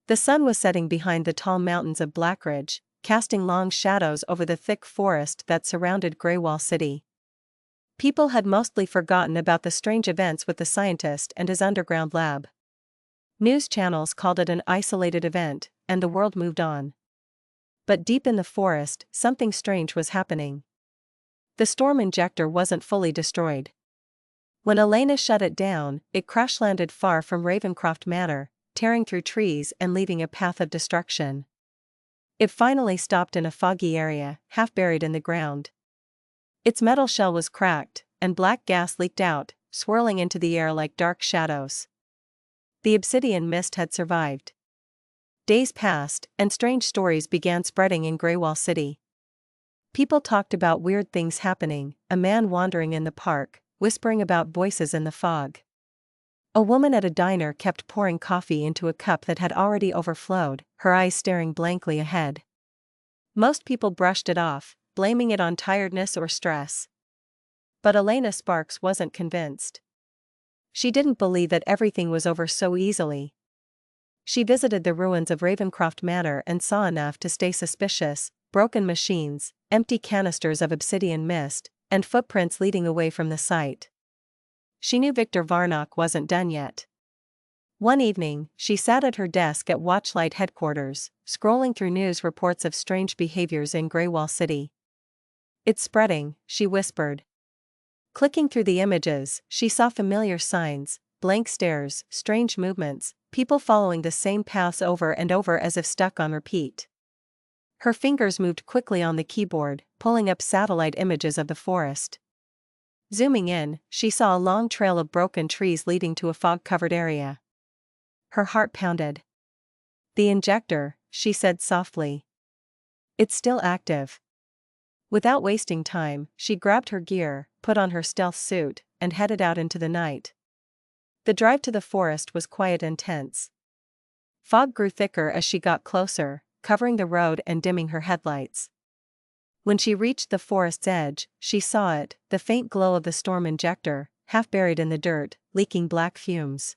The sun was setting behind the tall mountains of Blackridge, casting long shadows over the thick forest that surrounded Greywall City. People had mostly forgotten about the strange events with the scientist and his underground lab. News channels called it an isolated event, and the world moved on. But deep in the forest, something strange was happening. The Storm Injector wasn't fully destroyed. When Elena shut it down, it crash-landed far from Ravencroft Manor, tearing through trees and leaving a path of destruction. It finally stopped in a foggy area, half buried in the ground. Its metal shell was cracked, and black gas leaked out, swirling into the air like dark shadows. The Obsidian Mist had survived. Days passed, and strange stories began spreading in Greywall City. People talked about weird things happening, a man wandering in the park, whispering about voices in the fog. A woman at a diner kept pouring coffee into a cup that had already overflowed, her eyes staring blankly ahead. Most people brushed it off, blaming it on tiredness or stress. But Elena Sparks wasn't convinced. She didn't believe that everything was over so easily. She visited the ruins of Ravencroft Manor and saw enough to stay suspicious: broken machines, empty canisters of Obsidian Mist, and footprints leading away from the site. She knew Victor Varnok wasn't done yet. One evening, she sat at her desk at Watchlight headquarters, scrolling through news reports of strange behaviors in Greywall City. "It's spreading," she whispered. Clicking through the images, she saw familiar signs: blank stares, strange movements, people following the same paths over and over as if stuck on repeat. Her fingers moved quickly on the keyboard, pulling up satellite images of the forest. Zooming in, she saw a long trail of broken trees leading to a fog-covered area. Her heart pounded. "The injector," she said softly. "It's still active." Without wasting time, she grabbed her gear, put on her stealth suit, and headed out into the night. The drive to the forest was quiet and tense. Fog grew thicker as she got closer, covering the road and dimming her headlights. When she reached the forest's edge, she saw it, the faint glow of the Storm Injector, half buried in the dirt, leaking black fumes.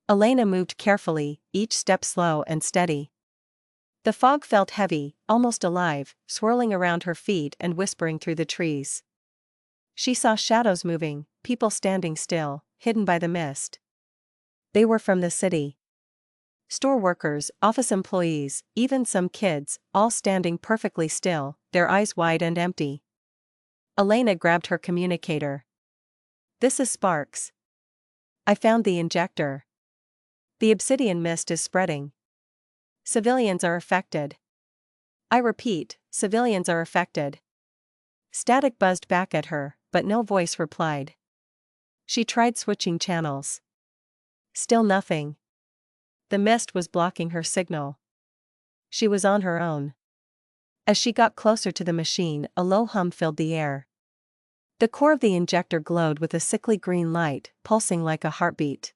Elena moved carefully, each step slow and steady. The fog felt heavy, almost alive, swirling around her feet and whispering through the trees. She saw shadows moving, people standing still, hidden by the mist. They were from the city. Store workers, office employees, even some kids, all standing perfectly still, their eyes wide and empty. Elena grabbed her communicator. "This is Sparks. I found the injector. The Obsidian Mist is spreading. Civilians are affected. I repeat, civilians are affected." Static buzzed back at her, but no voice replied. She tried switching channels. Still nothing. The mist was blocking her signal. She was on her own. As she got closer to the machine, a low hum filled the air. The core of the injector glowed with a sickly green light, pulsing like a heartbeat.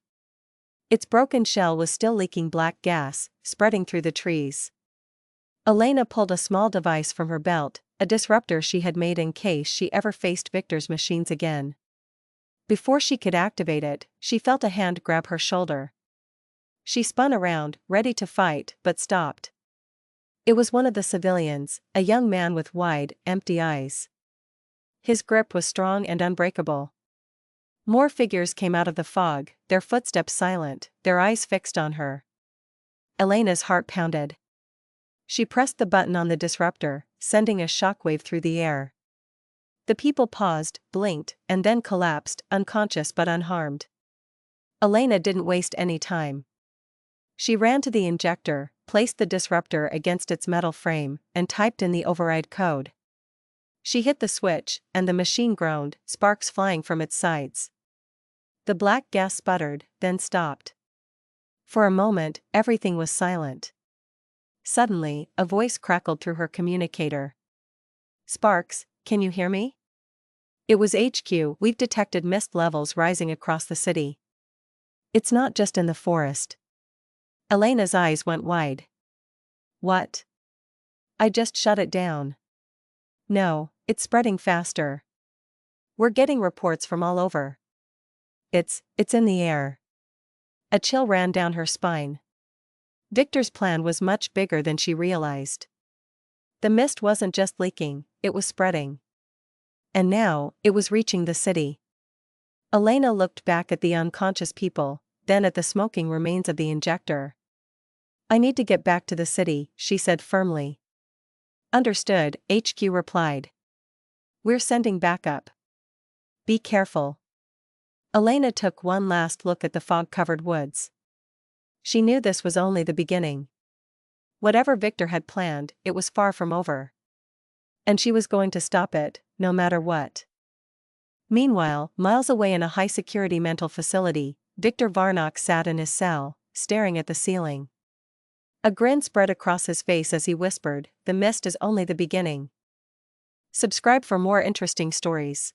Its broken shell was still leaking black gas, spreading through the trees. Elena pulled a small device from her belt, a disruptor she had made in case she ever faced Victor's machines again. Before she could activate it, she felt a hand grab her shoulder. She spun around, ready to fight, but stopped. It was one of the civilians, a young man with wide, empty eyes. His grip was strong and unbreakable. More figures came out of the fog, their footsteps silent, their eyes fixed on her. Elena's heart pounded. She pressed the button on the disruptor, sending a shockwave through the air. The people paused, blinked, and then collapsed, unconscious but unharmed. Elena didn't waste any time. She ran to the injector, placed the disruptor against its metal frame, and typed in the override code. She hit the switch, and the machine groaned, sparks flying from its sides. The black gas sputtered, then stopped. For a moment, everything was silent. Suddenly, a voice crackled through her communicator. "Sparks, can you hear me?" It was HQ. "We've detected mist levels rising across the city. It's not just in the forest." Elena's eyes went wide. "What?" "I just shut it down." "No, it's spreading faster. We're getting reports from all over. It's in the air." A chill ran down her spine. Victor's plan was much bigger than she realized. The mist wasn't just leaking, it was spreading. And now, it was reaching the city. Elena looked back at the unconscious people, then at the smoking remains of the injector. "I need to get back to the city," she said firmly. "Understood," HQ replied. "We're sending backup. Be careful." Elena took one last look at the fog-covered woods. She knew this was only the beginning. Whatever Victor had planned, it was far from over. And she was going to stop it, no matter what. Meanwhile, miles away in a high-security mental facility, Victor Varnok sat in his cell, staring at the ceiling. A grin spread across his face as he whispered, "The mist is only the beginning." Subscribe for more interesting stories.